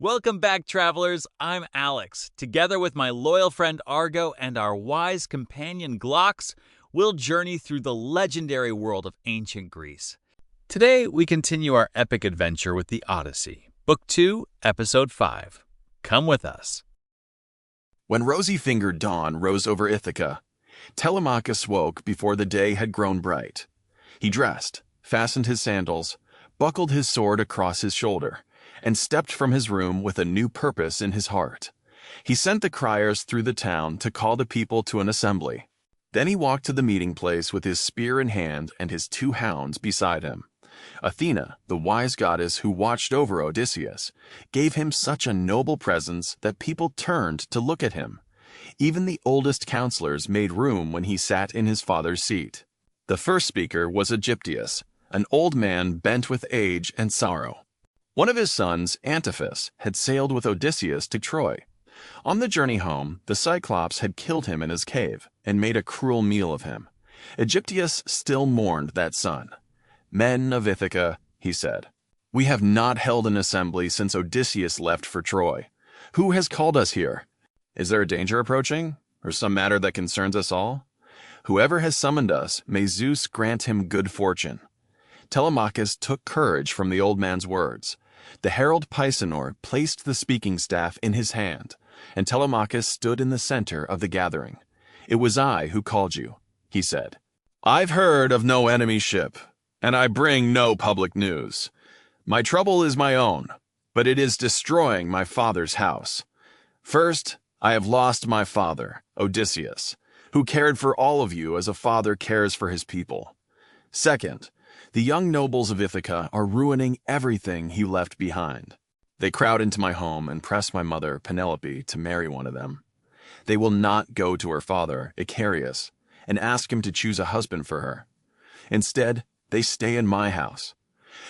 Welcome back, travelers. I'm Alex. Together with my loyal friend Argo and our wise companion Glaux, we'll journey through the legendary world of ancient Greece. Today, we continue our epic adventure with the Odyssey, Book 2, Episode 5. Come with us. When rosy-fingered dawn rose over Ithaca, Telemachus woke before the day had grown bright. He dressed, fastened his sandals, buckled his sword across his shoulder, and stepped from his room with a new purpose in his heart. He sent the criers through the town to call the people to an assembly. Then he walked to the meeting place with his spear in hand and his 2 hounds beside him. Athena, the wise goddess who watched over Odysseus, gave him such a noble presence that people turned to look at him. Even the oldest counselors made room when he sat in his father's seat. The first speaker was Aegyptius, an old man bent with age and sorrow. One of his sons, Antiphus, had sailed with Odysseus to Troy. On the journey home, the Cyclops had killed him in his cave and made a cruel meal of him. Aegyptius still mourned that son. "Men of Ithaca," he said, "we have not held an assembly since Odysseus left for Troy. Who has called us here? Is there a danger approaching, or some matter that concerns us all? Whoever has summoned us, may Zeus grant him good fortune." Telemachus took courage from the old man's words. The herald Pisanor placed the speaking staff in his hand, and Telemachus stood in the center of the gathering. "It was I who called you," he said. "I've heard of no enemy ship, and I bring no public news. My trouble is my own, but it is destroying my father's house. First, I have lost my father, Odysseus, who cared for all of you as a father cares for his people. Second, the young nobles of Ithaca are ruining everything he left behind. They crowd into my home and press my mother, Penelope, to marry one of them. They will not go to her father, Icarius, and ask him to choose a husband for her. Instead, they stay in my house.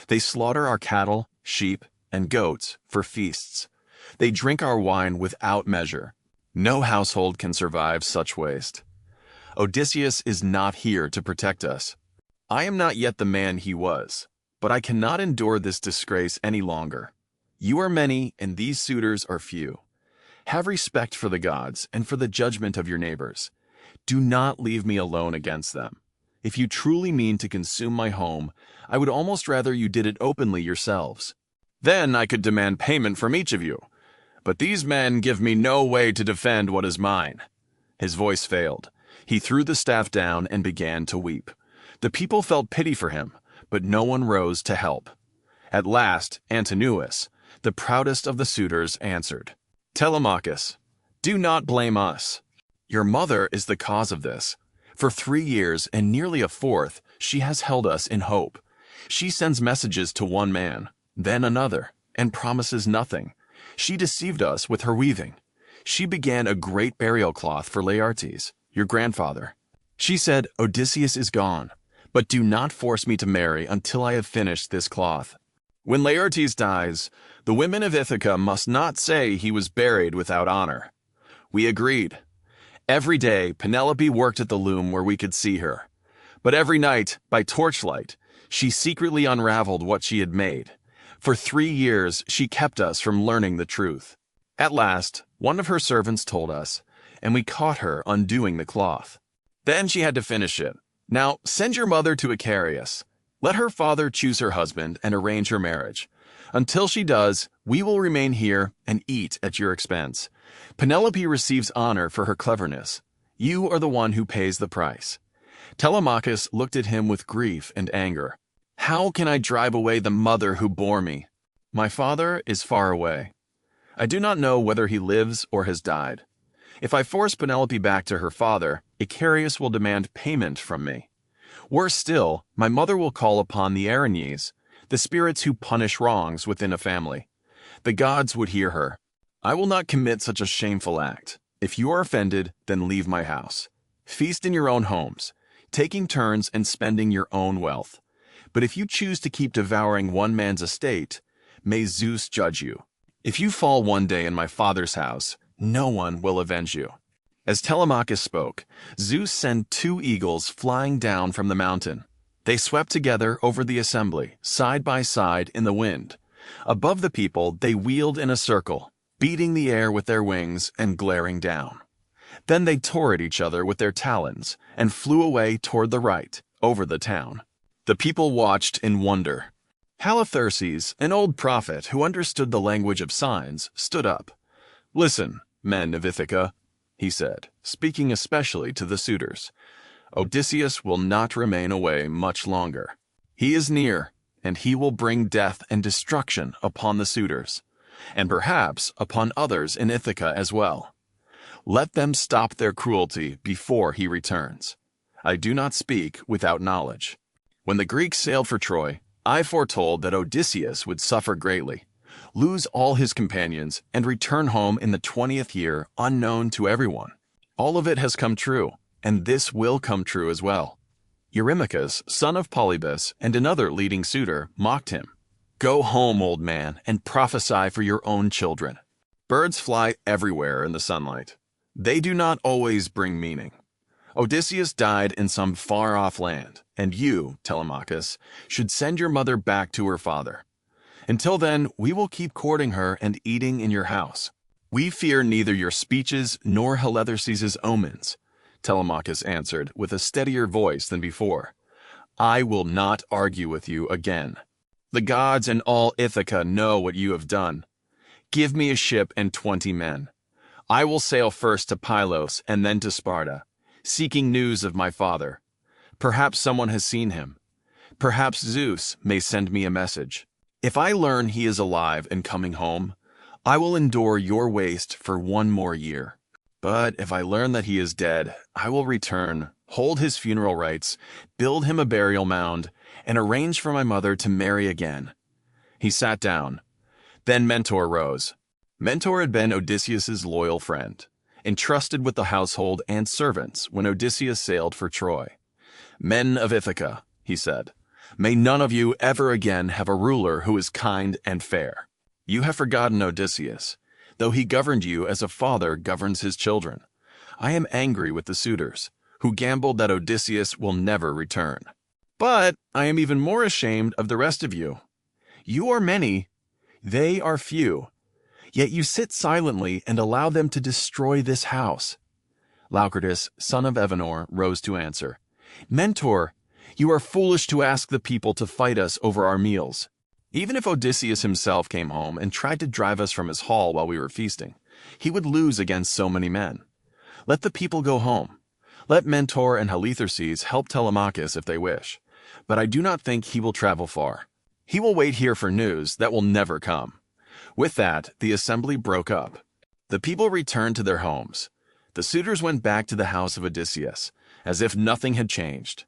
They slaughter our cattle, sheep, and goats for feasts. They drink our wine without measure. No household can survive such waste. Odysseus is not here to protect us. I am not yet the man he was, but I cannot endure this disgrace any longer. You are many, and these suitors are few. Have respect for the gods and for the judgment of your neighbors. Do not leave me alone against them. If you truly mean to consume my home, I would almost rather you did it openly yourselves. Then I could demand payment from each of you. But these men give me no way to defend what is mine." His voice failed. He threw the staff down and began to weep. The people felt pity for him, but no one rose to help. At last, Antinous, the proudest of the suitors, answered, "Telemachus, do not blame us. Your mother is the cause of this. For 3 years and nearly a fourth, she has held us in hope. She sends messages to one man, then another, and promises nothing. She deceived us with her weaving. She began a great burial cloth for Laertes, your grandfather. She said, 'Odysseus is gone, but do not force me to marry until I have finished this cloth. When Laertes dies, the women of Ithaca must not say he was buried without honor.' We agreed. Every day, Penelope worked at the loom where we could see her. But every night, by torchlight, she secretly unraveled what she had made. For 3 years, she kept us from learning the truth. At last, one of her servants told us, and we caught her undoing the cloth. Then she had to finish it. Now, send your mother to Icarius. Let her father choose her husband and arrange her marriage. Until she does, we will remain here and eat at your expense. Penelope receives honor for her cleverness. You are the one who pays the price." Telemachus looked at him with grief and anger. "How can I drive away the mother who bore me? My father is far away. I do not know whether he lives or has died. If I force Penelope back to her father, Icarius will demand payment from me. Worse still, my mother will call upon the Erinyes, the spirits who punish wrongs within a family. The gods would hear her. I will not commit such a shameful act. If you are offended, then leave my house. Feast in your own homes, taking turns and spending your own wealth. But if you choose to keep devouring one man's estate, may Zeus judge you. If you fall one day in my father's house, no one will avenge you." As Telemachus spoke, Zeus sent 2 eagles flying down from the mountain. They swept together over the assembly, side by side in the wind. Above the people, they wheeled in a circle, beating the air with their wings and glaring down. Then they tore at each other with their talons and flew away toward the right, over the town. The people watched in wonder. Halitherses, an old prophet who understood the language of signs, stood up. "Listen, men of Ithaca," he said, speaking especially to the suitors. "Odysseus will not remain away much longer. He is near, and he will bring death and destruction upon the suitors, and perhaps upon others in Ithaca as well. Let them stop their cruelty before he returns. I do not speak without knowledge. When the Greeks sailed for Troy, I foretold that Odysseus would suffer greatly, lose all his companions, and return home in the 20th year unknown to everyone. All of it has come true, and this will come true as well." Eurymachus, son of Polybus, and another leading suitor, mocked him. "Go home, old man, and prophesy for your own children. Birds fly everywhere in the sunlight. They do not always bring meaning. Odysseus died in some far-off land, and you, Telemachus, should send your mother back to her father. Until then, we will keep courting her and eating in your house. We fear neither your speeches nor Halitherses' omens," Telemachus answered with a steadier voice than before. "I will not argue with you again. The gods and all Ithaca know what you have done. Give me a ship and 20 men. I will sail first to Pylos and then to Sparta, seeking news of my father. Perhaps someone has seen him. Perhaps Zeus may send me a message. If I learn he is alive and coming home, I will endure your waste for 1 more year. But if I learn that he is dead, I will return, hold his funeral rites, build him a burial mound, and arrange for my mother to marry again." He sat down. Then Mentor rose. Mentor had been Odysseus's loyal friend, entrusted with the household and servants when Odysseus sailed for Troy. "Men of Ithaca," he said, "may none of you ever again have a ruler who is kind and fair. You have forgotten Odysseus, though he governed you as a father governs his children. I am angry with the suitors, who gambled that Odysseus will never return. But I am even more ashamed of the rest of you. You are many, they are few. Yet you sit silently and allow them to destroy this house." Laucratus, son of Evenor, rose to answer. "Mentor, you are foolish to ask the people to fight us over our meals. Even if Odysseus himself came home and tried to drive us from his hall while we were feasting, he would lose against so many men. Let the people go home. Let Mentor and Halitherses help Telemachus if they wish, but I do not think he will travel far. He will wait here for news that will never come." With that, the assembly broke up. The people returned to their homes. The suitors went back to the house of Odysseus, as if nothing had changed,